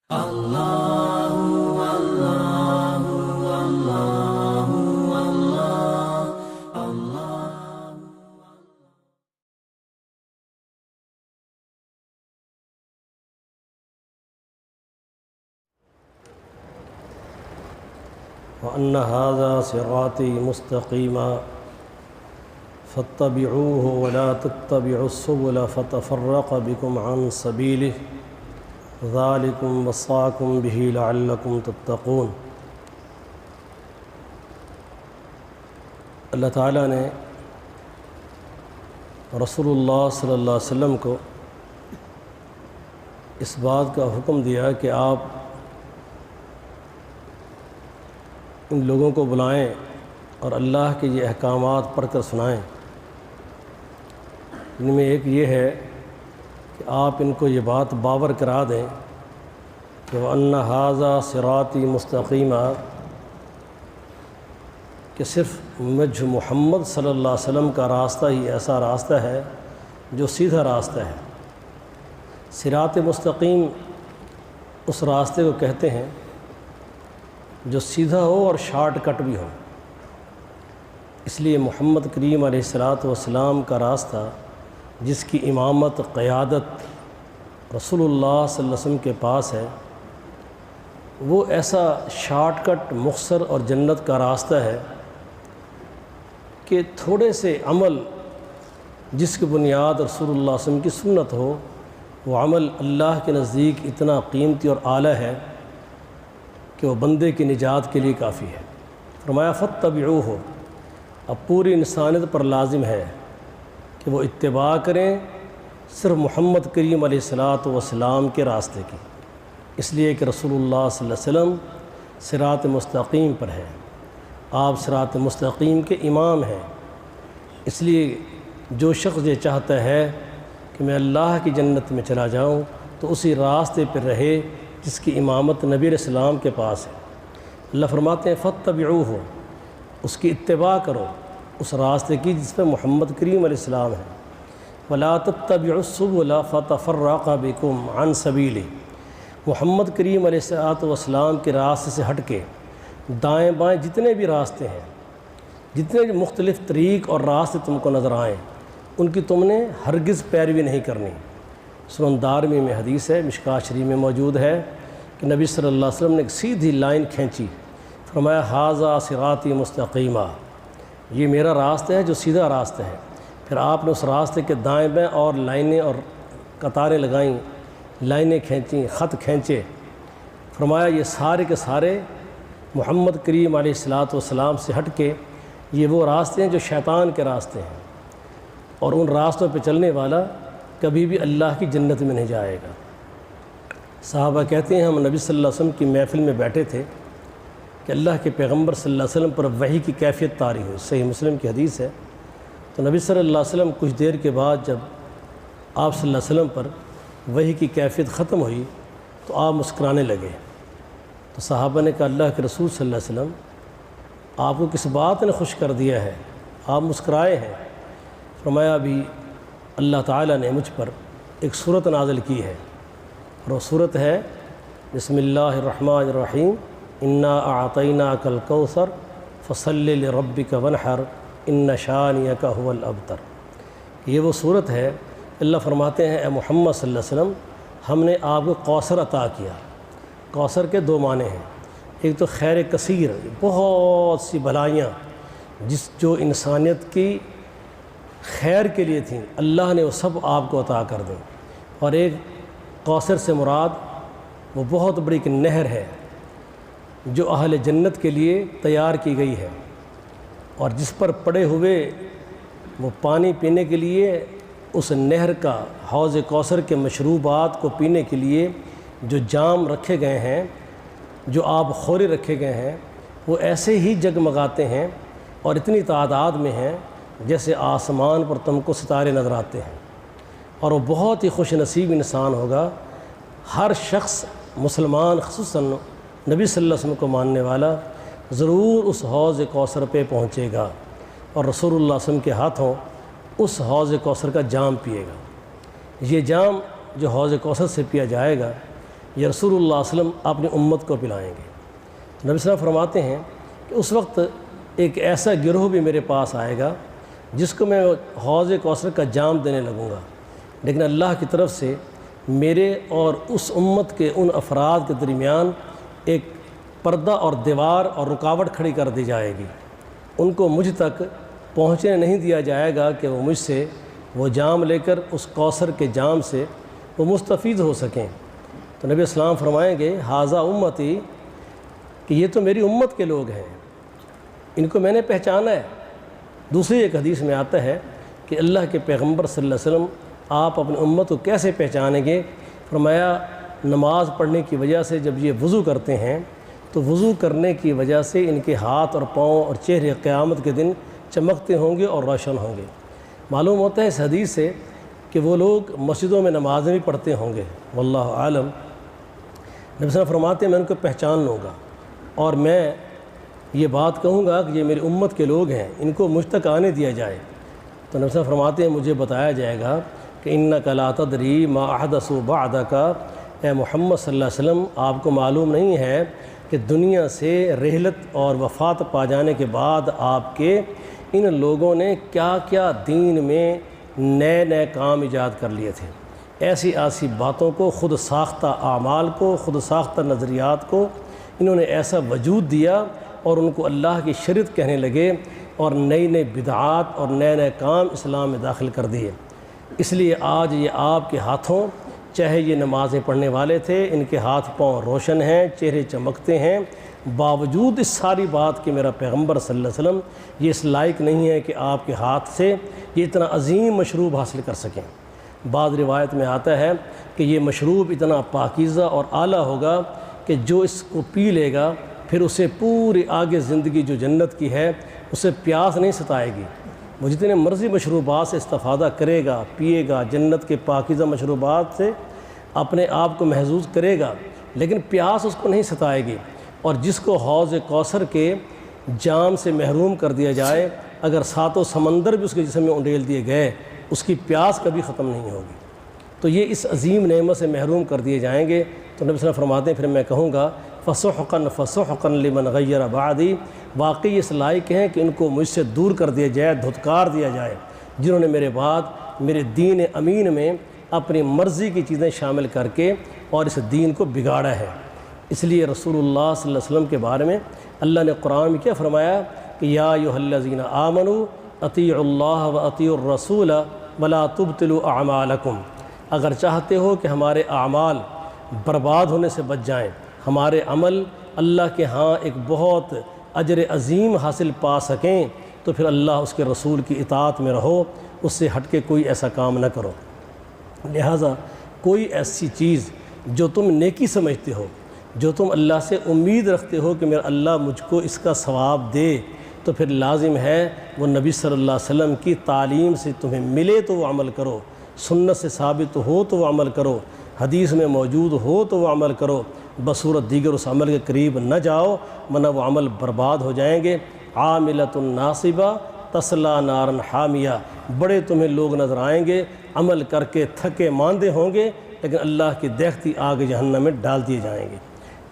وأن هذا صراطي مستقيما فاتبعوه ولا تتبعوا السبل فتفرق بكم عن سبيله ذلكم وصاكم به لعلكم تتقون۔ اللہ تعالیٰ نے رسول اللہ صلی اللہ علیہ وسلم کو اس بات کا حکم دیا کہ آپ ان لوگوں کو بلائیں اور اللہ کے یہ احکامات پڑھ کر سنائیں۔ ان میں ایک یہ ہے کہ آپ ان کو یہ بات باور کرا دیں کہ وَأَنَّ هَذَا صِرَاطِي مُسْتَقِيمًا، کہ صرف مجھ محمد صلی اللہ علیہ وسلم کا راستہ ہی ایسا راستہ ہے جو سیدھا راستہ ہے۔ صراط مستقیم اس راستے کو کہتے ہیں جو سیدھا ہو اور شارٹ کٹ بھی ہو۔ اس لیے محمد کریم علیہ السلام کا راستہ، جس کی امامت قیادت رسول اللہ صلی اللہ علیہ وسلم کے پاس ہے، وہ ایسا شارٹ کٹ مختصر اور جنت کا راستہ ہے کہ تھوڑے سے عمل جس کی بنیاد رسول اللہ صلی اللہ علیہ وسلم کی سنت ہو، وہ عمل اللہ کے نزدیک اتنا قیمتی اور اعلیٰ ہے کہ وہ بندے کی نجات کے لیے کافی ہے۔ فرمایا فاتبعوہ، اب پوری انسانیت پر لازم ہے کہ وہ اتباع کریں صرف محمد کریم علیہ السلام کے راستے کی، اس لیے کہ رسول اللہ صلی اللہ علیہ وسلم صراط مستقیم پر ہے، آپ صراط مستقیم کے امام ہیں۔ اس لیے جو شخص یہ چاہتا ہے کہ میں اللہ کی جنت میں چلا جاؤں تو اسی راستے پر رہے جس کی امامت نبی علیہ السلام کے پاس ہے۔ اللہ فرماتے ہیں فاتبعوہ، اس کی اتباع کرو، اس راستے کی جس پہ محمد کریم علیہ السلام ہے۔ ولا تتبعوا السبل فتفرق بکم عن سبیلہ، محمد کریم علیہ السلام کے راستے سے ہٹ کے دائیں بائیں جتنے بھی راستے ہیں، جتنے بھی مختلف طریق اور راستے تم کو نظر آئیں، ان کی تم نے ہرگز پیروی نہیں کرنی۔ سنن دارمی میں حدیث ہے، مشکوٰۃ شریف میں موجود ہے کہ نبی صلی اللہ علیہ وسلم نے ایک سیدھی لائن کھینچی، فرمایا ھذا صراطی مستقیما، یہ میرا راستہ ہے جو سیدھا راستہ ہے۔ پھر آپ نے اس راستے کے دائیں بائیں اور لائنیں اور قطاریں لگائیں، لائنیں کھینچیں، خط کھینچے، فرمایا یہ سارے کے سارے محمد کریم علیہ السلام سے ہٹ کے یہ وہ راستے ہیں جو شیطان کے راستے ہیں، اور ان راستوں پہ چلنے والا کبھی بھی اللہ کی جنت میں نہیں جائے گا۔ صحابہ کہتے ہیں ہم نبی صلی اللہ علیہ وسلم کی محفل میں بیٹھے تھے کہ اللہ کے پیغمبر صلی اللہ علیہ وسلم پر وحی کی کیفیت طاری ہوئی، صحیح مسلم کی حدیث ہے۔ تو نبی صلی اللہ علیہ وسلم کچھ دیر کے بعد جب آپ صلی اللہ علیہ وسلم پر وحی کی کیفیت ختم ہوئی تو آپ مسکرانے لگے۔ تو صحابہ نے کہا اللہ کے رسول صلی اللہ علیہ وسلم، آپ کو کس بات نے خوش کر دیا ہے، آپ مسکرائے ہیں؟ فرمایا ابھی اللہ تعالیٰ نے مجھ پر ایک صورت نازل کی ہے، اور وہ صورت ہے بسم اللہ الرحمن الرحیم انا اعطیناک الکوثر فصل لربک وانحر ان شانئک ھو الابتر۔ یہ وہ صورت ہے، اللہ فرماتے ہیں اے محمد صلی اللہ علیہ وسلم، ہم نے آپ کو کوثر عطا کیا۔ کوثر کے دو معنی ہیں، ایک تو خیر کثیر، بہت سی بھلائیاں جو انسانیت کی خیر کے لیے تھیں، اللہ نے وہ سب آپ کو عطا کر دیں، اور ایک کوثر سے مراد وہ بہت بڑی ایک نہر ہے جو اہل جنت کے لیے تیار کی گئی ہے، اور جس پر پڑے ہوئے وہ پانی پینے کے لیے اس نہر کا، حوض کوثر کے مشروبات کو پینے کے لیے جو جام رکھے گئے ہیں، جو آب خورے رکھے گئے ہیں، وہ ایسے ہی جگمگاتے ہیں اور اتنی تعداد میں ہیں جیسے آسمان پر تم کو ستارے نظر آتے ہیں۔ اور وہ بہت ہی خوش نصیب انسان ہوگا، ہر شخص مسلمان خصوصاً نبی صلی اللہ علیہ وسلم کو ماننے والا ضرور اس حوض کوثر پہ پہنچے گا اور رسول اللہ صلی اللہ علیہ وسلم کے ہاتھوں اس حوض کوثر کا جام پیے گا۔ یہ جام جو حوض کوثر سے پیا جائے گا، یہ رسول اللہ صلی اللہ علیہ وسلم اپنی امت کو پلائیں گے۔ نبی صلی اللہ علیہ وسلم فرماتے ہیں کہ اس وقت ایک ایسا گروہ بھی میرے پاس آئے گا جس کو میں حوض کوثر کا جام دینے لگوں گا، لیکن اللہ کی طرف سے میرے اور اس امت کے ان افراد کے درمیان ایک پردہ اور دیوار اور رکاوٹ کھڑی کر دی جائے گی۔ ان کو مجھ تک پہنچنے نہیں دیا جائے گا کہ وہ مجھ سے وہ جام لے کر اس کوثر کے جام سے وہ مستفید ہو سکیں۔ تو نبی اسلام فرمائیں گے ھذا امتی، کہ یہ تو میری امت کے لوگ ہیں، ان کو میں نے پہچانا ہے۔ دوسری ایک حدیث میں آتا ہے کہ اللہ کے پیغمبر صلی اللہ علیہ وسلم آپ اپنی امت کو کیسے پہچانیں گے؟ فرمایا نماز پڑھنے کی وجہ سے جب یہ وضو کرتے ہیں تو وضو کرنے کی وجہ سے ان کے ہاتھ اور پاؤں اور چہرے قیامت کے دن چمکتے ہوں گے اور روشن ہوں گے۔ معلوم ہوتا ہے اس حدیث سے کہ وہ لوگ مسجدوں میں نمازیں بھی پڑھتے ہوں گے، واللہ عالم۔ نبی صلی اللہ علیہ وسلم فرماتے ہیں میں ان کو پہچان لوں گا اور میں یہ بات کہوں گا کہ یہ میری امت کے لوگ ہیں، ان کو مجھ تک آنے دیا جائے۔ تو نبی صلی اللہ علیہ وسلم فرماتے ہیں مجھے بتایا جائے گا کہ انک لا تدری ما احدثوا بعدک، اے محمد صلی اللہ علیہ وسلم آپ کو معلوم نہیں ہے کہ دنیا سے رحلت اور وفات پا جانے کے بعد آپ کے ان لوگوں نے کیا کیا دین میں نئے نئے کام ایجاد کر لیے تھے۔ ایسی ایسی باتوں کو، خود ساختہ اعمال کو، خود ساختہ نظریات کو انہوں نے ایسا وجود دیا اور ان کو اللہ کی شریعت کہنے لگے اور نئی نئی بدعات اور نئے نئے کام اسلام میں داخل کر دیے۔ اس لیے آج یہ آپ کے ہاتھوں، چاہے یہ نمازیں پڑھنے والے تھے، ان کے ہاتھ پاؤں روشن ہیں، چہرے چمکتے ہیں، باوجود اس ساری بات کہ میرا پیغمبر صلی اللہ علیہ وسلم یہ اس لائق نہیں ہے کہ آپ کے ہاتھ سے یہ اتنا عظیم مشروب حاصل کر سکیں۔ بعض روایت میں آتا ہے کہ یہ مشروب اتنا پاکیزہ اور اعلیٰ ہوگا کہ جو اس کو پی لے گا پھر اسے پوری آگے زندگی جو جنت کی ہے اسے پیاس نہیں ستائے گی۔ وہ جتنے مرضی مشروبات سے استفادہ کرے گا، پیے گا، جنت کے پاکیزہ مشروبات سے اپنے آپ کو محظوظ کرے گا، لیکن پیاس اس کو نہیں ستائے گی۔ اور جس کو حوض کوثر کے جام سے محروم کر دیا جائے، اگر ساتوں سمندر بھی اس کے جسم میں انڈیل دیے گئے، اس کی پیاس کبھی ختم نہیں ہوگی۔ تو یہ اس عظیم نعمت سے محروم کر دیے جائیں گے۔ تو نبی صلی اللہ علیہ وسلم فرماتے ہیں پھر میں کہوں گا فسحقا فسحقا لمن غیر بعدی، واقعی اس لائق ہیں کہ ان کو مجھ سے دور کر دیا جائے، دھتکار دیا جائے، جنہوں نے میرے بعد میرے دین امین میں اپنی مرضی کی چیزیں شامل کر کے اور اس دین کو بگاڑا ہے۔ اس لیے رسول اللہ صلی اللہ علیہ وسلم کے بارے میں اللہ نے قرآن میں کیا فرمایا کہ یا ایھا الذین آمنوا اطیعوا اللہ واطیعوا الرسول ولا تبطلوا اعمالکم، اگر چاہتے ہو کہ ہمارے اعمال برباد ہونے سے بچ جائیں، ہمارے عمل اللہ کے ہاں ایک بہت اجر عظیم حاصل پا سکیں، تو پھر اللہ اس کے رسول کی اطاعت میں رہو، اس سے ہٹ کے کوئی ایسا کام نہ کرو۔ لہٰذا کوئی ایسی چیز جو تم نیکی سمجھتے ہو، جو تم اللہ سے امید رکھتے ہو کہ میرا اللہ مجھ کو اس کا ثواب دے، تو پھر لازم ہے وہ نبی صلی اللہ علیہ وسلم کی تعلیم سے تمہیں ملے تو وہ عمل کرو، سنت سے ثابت ہو تو وہ عمل کرو، حدیث میں موجود ہو تو وہ عمل کرو، بصورت دیگر اس عمل کے قریب نہ جاؤ ورنہ وہ عمل برباد ہو جائیں گے۔ عاملۃ ناصبہ تصلیٰ نارا حامیہ، بڑے تمہیں لوگ نظر آئیں گے عمل کر کے تھکے ماندے ہوں گے، لیکن اللہ کی دیکھتی آگ جہنم میں ڈال دیے جائیں گے۔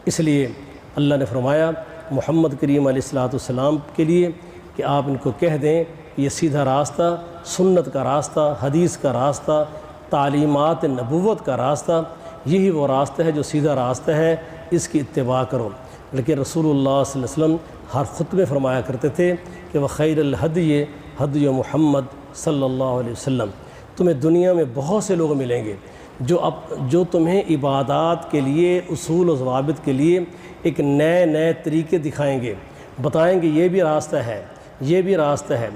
اس لیے اللہ نے فرمایا محمد کریم علیہ السلام کے لیے کہ آپ ان کو کہہ دیں کہ یہ سیدھا راستہ، سنت کا راستہ، حدیث کا راستہ، تعلیمات نبوت کا راستہ، یہی وہ راستہ ہے جو سیدھا راستہ ہے، اس کی اتباع کرو۔ لیکن رسول اللہ صلی اللہ علیہ وسلم ہر خطبے فرمایا کرتے تھے کہ وہ خیر الہدی ہدی محمد صلی اللہ علیہ وسلم، تمہیں دنیا میں بہت سے لوگ ملیں گے جو تمہیں عبادات کے لیے، اصول و ضوابط کے لیے ایک نئے نئے طریقے دکھائیں گے، بتائیں گے یہ بھی راستہ ہے، یہ بھی راستہ ہے۔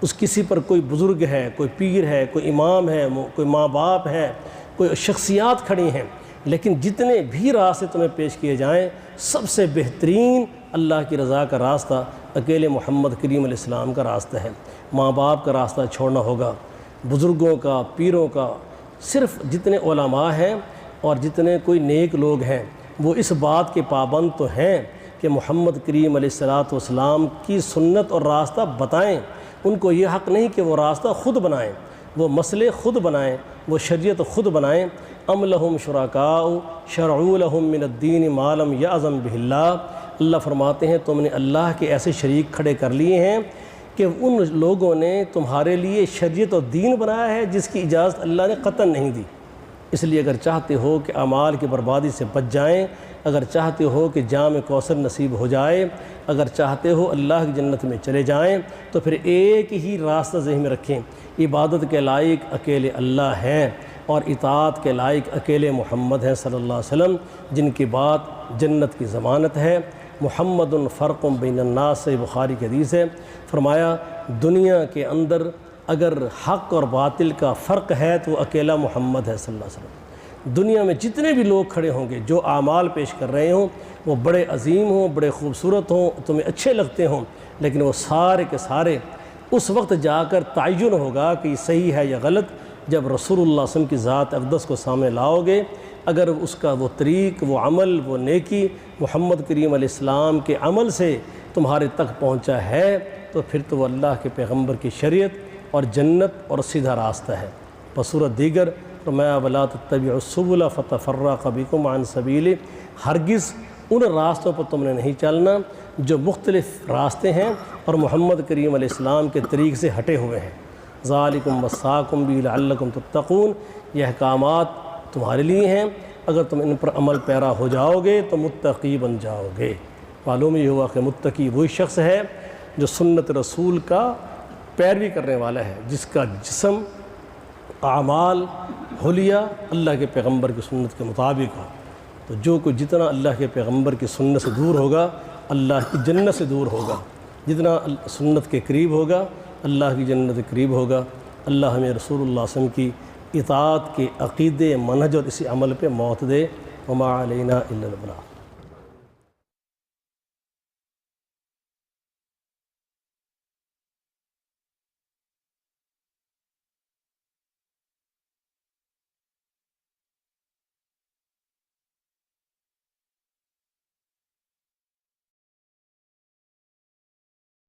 اس کسی پر کوئی بزرگ ہے، کوئی پیر ہے، کوئی امام ہے، کوئی ماں باپ ہے، کوئی شخصیات کھڑی ہیں، لیکن جتنے بھی راستے تمہیں پیش کیے جائیں، سب سے بہترین اللہ کی رضا کا راستہ اکیلے محمد کریم علیہ السلام کا راستہ ہے۔ ماں باپ کا راستہ چھوڑنا ہوگا، بزرگوں کا، پیروں کا، صرف جتنے علماء ہیں اور جتنے کوئی نیک لوگ ہیں وہ اس بات کے پابند تو ہیں کہ محمد کریم علیہ السلام کی سنت اور راستہ بتائیں۔ ان کو یہ حق نہیں کہ وہ راستہ خود بنائیں، وہ مسئلے خود بنائیں، وہ شریعت خود بنائیں، ام لہم شرکاء شرعوا لہم من الدین ما لم یأذن بہ اللہ۔ اللہ فرماتے ہیں تم نے اللہ کے ایسے شریک کھڑے کر لیے ہیں کہ ان لوگوں نے تمہارے لیے شریعت و دین بنایا ہے جس کی اجازت اللہ نے قطعاً نہیں دی۔ اس لیے اگر چاہتے ہو کہ اعمال کی بربادی سے بچ جائیں، اگر چاہتے ہو کہ جام کوثر نصیب ہو جائے، اگر چاہتے ہو اللہ کی جنت میں چلے جائیں، تو پھر ایک ہی راستہ ذہن میں رکھیں، عبادت کے لائق اکیلے اللہ ہیں اور اطاعت کے لائق اکیلے محمد ہیں صلی اللہ علیہ وسلم، جن کی بات جنت کی ضمانت ہے۔ محمد فرق بین الناس سے بخاری کی حدیث ہے، فرمایا دنیا کے اندر اگر حق اور باطل کا فرق ہے تو اکیلا محمد ہے صلی اللہ علیہ وسلم۔ دنیا میں جتنے بھی لوگ کھڑے ہوں گے جو اعمال پیش کر رہے ہوں، وہ بڑے عظیم ہوں، بڑے خوبصورت ہوں، تمہیں اچھے لگتے ہوں، لیکن وہ سارے کے سارے اس وقت جا کر تعین ہوگا کہ یہ صحیح ہے یا غلط جب رسول اللہ صلی اللہ علیہ وسلم کی ذات اقدس کو سامنے لاؤ گے۔ اگر اس کا وہ طریق، وہ عمل، وہ نیکی محمد کریم علیہ السلام کے عمل سے تمہارے تک پہنچا ہے تو پھر تو وہ اللہ کے پیغمبر کی شریعت اور جنت اور سیدھا راستہ ہے۔ بصورت دیگر فرمایا وَلَا تَتَّبِعُوا السُّبُلَ فَتَفَرَّقَ بِكُمْ عَنْ سَبِيلِهِ، ہرگز ان راستوں پر تم نے نہیں چلنا جو مختلف راستے ہیں اور محمد کریم علیہ السلام کے طریق سے ہٹے ہوئے ہیں۔ ذَلِكُمْ وَصَّاكُمْ بِهِ لَعَلَّكُمْ تَتَّقُونَ، یہ احکامات تمہارے لیے ہیں، اگر تم ان پر عمل پیرا ہو جاؤ گے تو متقی بن جاؤ گے۔ معلوم یہ ہوا کہ متقی وہی شخص ہے جو سنت رسول کا پیروی کرنے والا ہے، جس کا جسم، اعمال، حلیہ اللہ کے پیغمبر کی سنت کے مطابق ہو۔ تو جو کوئی جتنا اللہ کے پیغمبر کی سنت سے دور ہوگا اللہ کی جنت سے دور ہوگا، جتنا سنت کے قریب ہوگا اللہ کی جنت کے قریب ہوگا۔ اللہ ہمیں رسول اللہ صلی اللہ علیہ وسلم کی اطاعت کے عقیدے، منہج اور اسی عمل پہ موت دے۔ وما علینا الا البلاغ۔